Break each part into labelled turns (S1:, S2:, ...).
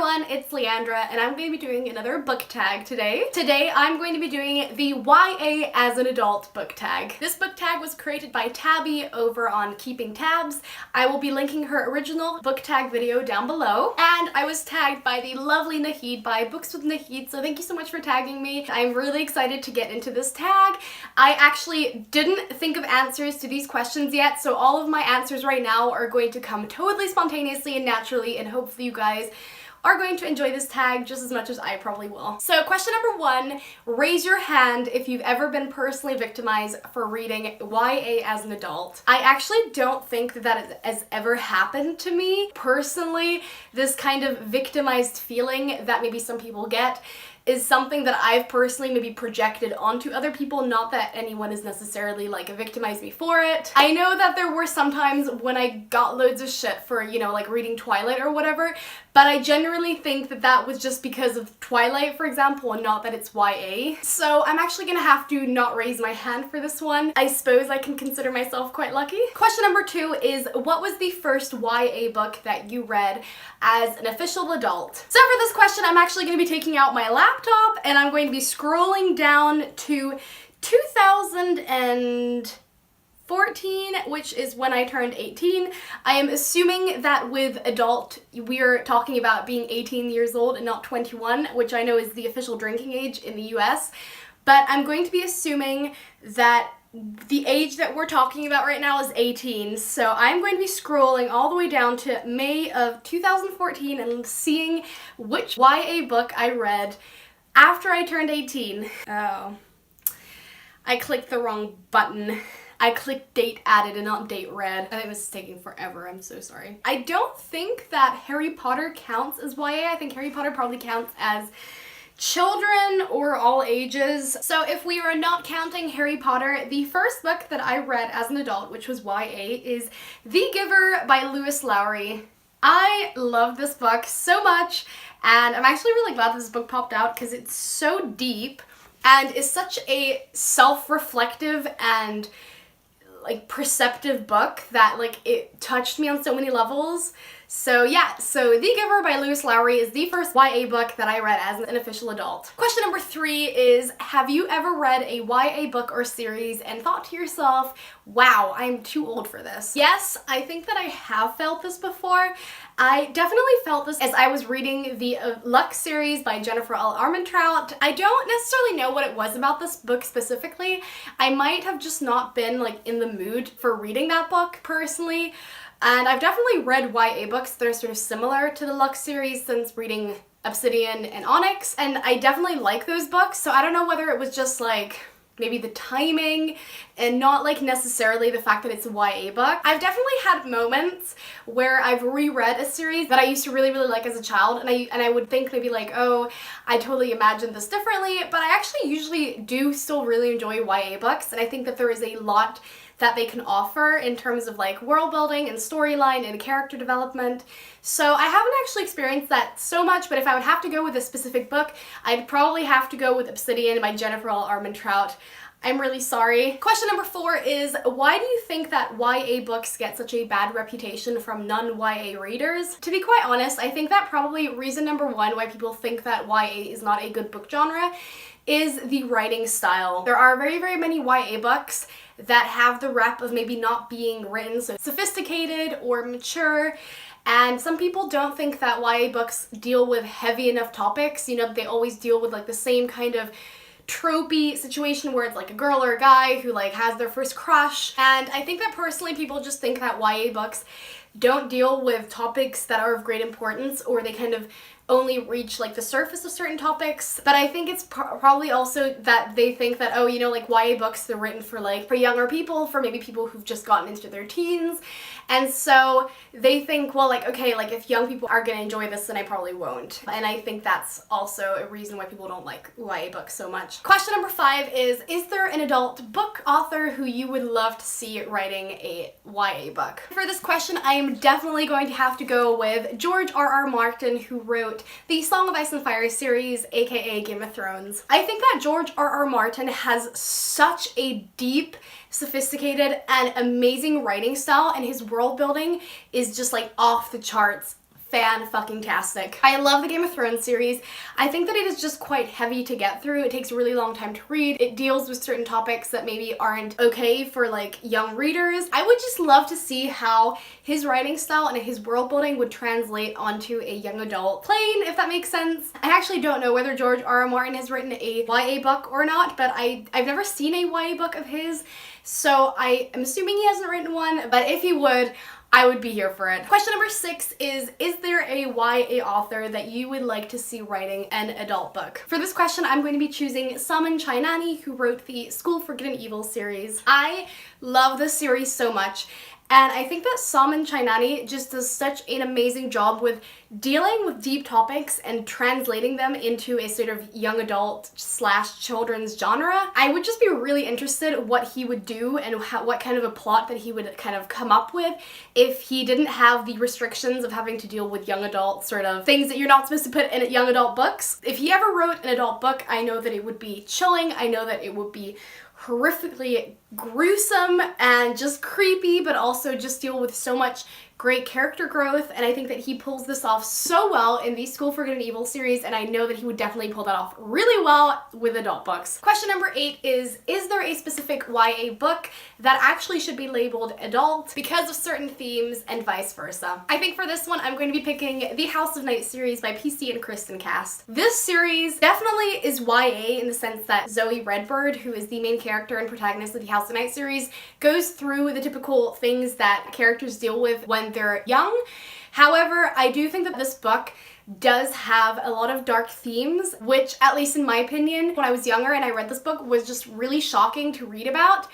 S1: everyone, it's Leandra and I'm going to be doing another book tag today. Today I'm going to be doing the YA as an adult book tag. This book tag was created by Tabby over on Keeping Tabs. I will be linking her original book tag video down below. And I was tagged by the lovely Nahid by Books with Nahid, so thank you so much for tagging me. I'm really excited to get into this tag. I actually didn't think of answers to these questions yet, so all of my answers right now are going to come totally spontaneously and naturally, and hopefully you guys are going to enjoy this tag just as much as I probably will. So question number 1, raise your hand if you've ever been personally victimized for reading YA as an adult. I actually don't think that has ever happened to me. Personally, this kind of victimized feeling that maybe some people get is something that I've personally maybe projected onto other people, not that anyone has necessarily like victimized me for it. I know that there were some times when I got loads of shit for, you know, like reading Twilight or whatever, but I generally think that that was just because of Twilight, for example, and not that it's YA. So I'm actually gonna have to not raise my hand for this one. I suppose I can consider myself quite lucky. Question number 2 is, what was the first YA book that you read as an official adult? So for this question, I'm actually gonna be taking out my laptop and I'm going to be scrolling down to 2014, which is when I turned 18. I am assuming that with adult, we're talking about being 18 years old and not 21, which I know is the official drinking age in the US. But I'm going to be assuming that the age that we're talking about right now is 18, so I'm going to be scrolling all the way down to May of 2014 and seeing which YA book I read after I turned 18. Oh, I clicked the wrong button. I clicked date added and not date read. I think this is taking forever, I'm so sorry. I don't think that Harry Potter counts as YA. I think Harry Potter probably counts as children or all ages. So if we are not counting Harry Potter, the first book that I read as an adult, which was YA, is The Giver by Lewis Lowry. I love this book so much, and I'm actually really glad this book popped out because it's so deep and is such a self-reflective and like perceptive book that like it touched me on so many levels. So yeah, so The Giver by Lewis Lowry is the first YA book that I read as an official adult. Question number 3 is, have you ever read a YA book or series and thought to yourself, wow, I'm too old for this? Yes, I think that I have felt this before. I definitely felt this as I was reading the Luck series by Jennifer L. Armentrout. I don't necessarily know what it was about this book specifically. I might have just not been like in the mood for reading that book personally. And I've definitely read YA books that are sort of similar to the Luck series since reading Obsidian and Onyx, and I definitely like those books, so I don't know whether it was just like maybe the timing and not like necessarily the fact that it's a YA book. I've definitely had moments where I've reread a series that I used to really like as a child, and I would think maybe like, oh, I totally imagined this differently, but I actually usually do still really enjoy YA books, and I think that there is a lot that they can offer in terms of like world building and storyline and character development. So I haven't actually experienced that so much, but if I would have to go with a specific book, I'd probably have to go with Obsidian by Jennifer L. Armentrout. I'm really sorry. Question number 4 is, why do you think that YA books get such a bad reputation from non-YA readers? To be quite honest, I think that probably reason number 1 why people think that YA is not a good book genre is the writing style. There are very many YA books that have the rep of maybe not being written so sophisticated or mature, and some people don't think that YA books deal with heavy enough topics. You know, they always deal with like the same kind of tropey situation where it's like a girl or a guy who like has their first crush, and I think that personally people just think that YA books don't deal with topics that are of great importance, or they kind of only reach like the surface of certain topics. But I think it's probably also that they think that, oh, you know, like YA books, they're written for like for younger people, for maybe people who've just gotten into their teens, and so they think, well, like, okay, like if young people are gonna enjoy this, then I probably won't. And I think that's also a reason why people don't like YA books so much. Question number 5 is there an adult book author who you would love to see writing a YA book? For this question, I am definitely going to have to go with George R.R. Martin, who wrote the Song of Ice and Fire series, aka Game of Thrones. I think that George R.R. Martin has such a deep, sophisticated, and amazing writing style, and his world building is just like off the charts fan-fucking-tastic. I love the Game of Thrones series. I think that it is just quite heavy to get through. It takes a really long time to read. It deals with certain topics that maybe aren't okay for like young readers. I would just love to see how his writing style and his world building would translate onto a young adult plane, if that makes sense. I actually don't know whether George R.R. Martin has written a YA book or not, but I've never seen a YA book of his, so I am assuming he hasn't written one, but if he would, I would be here for it. Question number 6 is there a YA author that you would like to see writing an adult book? For this question, I'm going to be choosing Salman Chainani, who wrote the School for Good and Evil series. I love this series so much. And I think that Salman Chainani just does such an amazing job with dealing with deep topics and translating them into a sort of young adult / children's genre. I would just be really interested what he would do and what kind of a plot that he would kind of come up with if he didn't have the restrictions of having to deal with young adult sort of things that you're not supposed to put in young adult books. If he ever wrote an adult book, I know that it would be chilling. I know that it would be horrifically gruesome and just creepy, but also just deal with so much great character growth, and I think that he pulls this off so well in the School for Good and Evil series, and I know that he would definitely pull that off really well with adult books. Question number 8 is there a specific YA book that actually should be labeled adult because of certain themes and vice versa? I think for this one, I'm going to be picking the House of Night series by PC and Kristen Cast. This series definitely is YA in the sense that Zoe Redbird, who is the main character and protagonist of the House of Night series, goes through the typical things that characters deal with when they're young. However, I do think that this book does have a lot of dark themes, which, at least in my opinion, when I was younger and I read this book, was just really shocking to read about.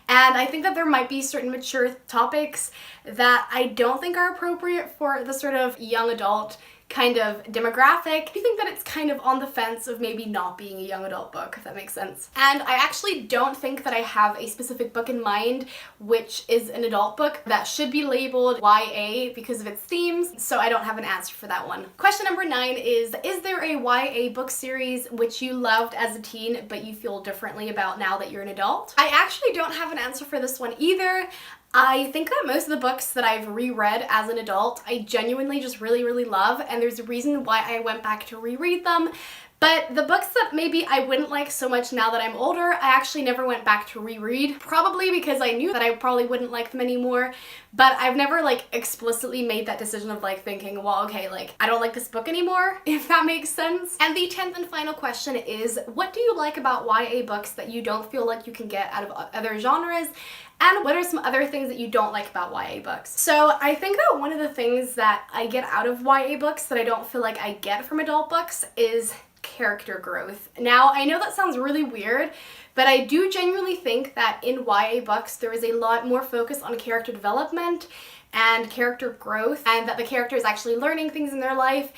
S1: And I think that there might be certain mature topics that I don't think are appropriate for the sort of young adult kind of demographic. I think that it's kind of on the fence of maybe not being a young adult book, if that makes sense. And I actually don't think that I have a specific book in mind which is an adult book that should be labeled YA because of its themes, so I don't have an answer for that one. Question number 9 is there a YA book series which you loved as a teen but you feel differently about now that you're an adult? I actually don't have an answer for this one either. I think that most of the books that I've reread as an adult, I genuinely just really, really love, and there's a reason why I went back to reread them. But the books that maybe I wouldn't like so much now that I'm older, I actually never went back to reread. Probably because I knew that I probably wouldn't like them anymore, but I've never like explicitly made that decision of like thinking, well, okay, like I don't like this book anymore, if that makes sense. And the 10th and final question is, what do you like about YA books that you don't feel like you can get out of other genres? And what are some other things that you don't like about YA books? So I think that one of the things that I get out of YA books that I don't feel like I get from adult books is character growth. Now, I know that sounds really weird, but I do genuinely think that in YA books there is a lot more focus on character development and character growth, and that the character is actually learning things in their life.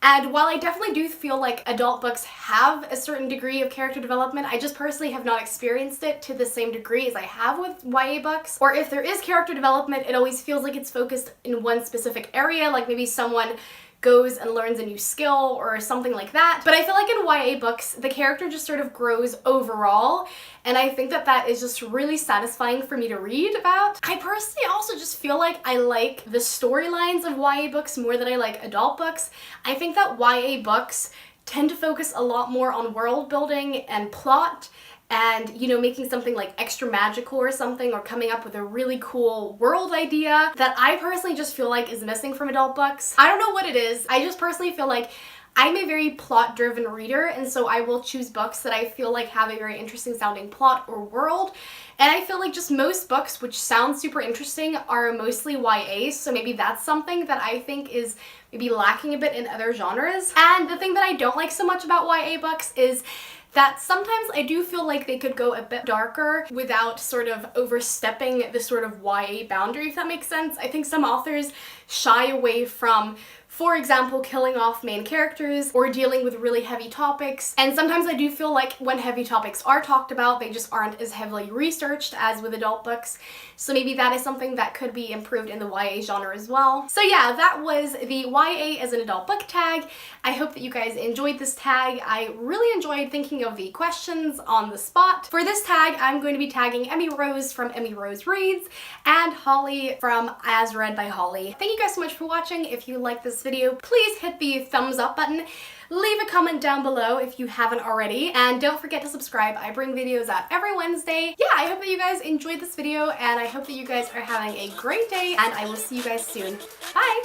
S1: And while I definitely do feel like adult books have a certain degree of character development, I just personally have not experienced it to the same degree as I have with YA books. Or if there is character development, it always feels like it's focused in one specific area, like maybe someone goes and learns a new skill or something like that. But I feel like in YA books, the character just sort of grows overall, and I think that that is just really satisfying for me to read about. I personally also just feel like I like the storylines of YA books more than I like adult books. I think that YA books tend to focus a lot more on world building and plot, and, you know, making something like extra magical or something, or coming up with a really cool world idea that I personally just feel like is missing from adult books. I don't know what it is. I just personally feel like I'm a very plot-driven reader, and so I will choose books that I feel like have a very interesting sounding plot or world. And I feel like just most books which sound super interesting are mostly YA, so maybe that's something that I think is maybe lacking a bit in other genres. And the thing that I don't like so much about YA books is that sometimes I do feel like they could go a bit darker without sort of overstepping the sort of YA boundary, if that makes sense. I think some authors shy away from, for example, killing off main characters or dealing with really heavy topics. And sometimes I do feel like when heavy topics are talked about, they just aren't as heavily researched as with adult books. So maybe that is something that could be improved in the YA genre as well. So yeah, that was the YA as an adult book tag. I hope that you guys enjoyed this tag. I really enjoyed thinking of the questions on the spot. For this tag, I'm going to be tagging Emmy Rose from Emmy Rose Reads and Holly from As Read by Holly. Thank you guys so much for watching. If you like this video, please hit the thumbs up button. Leave a comment down below if you haven't already, and don't forget to subscribe. I bring videos out every Wednesday. Yeah, I hope that you guys enjoyed this video, and I hope that you guys are having a great day, and I will see you guys soon. Bye!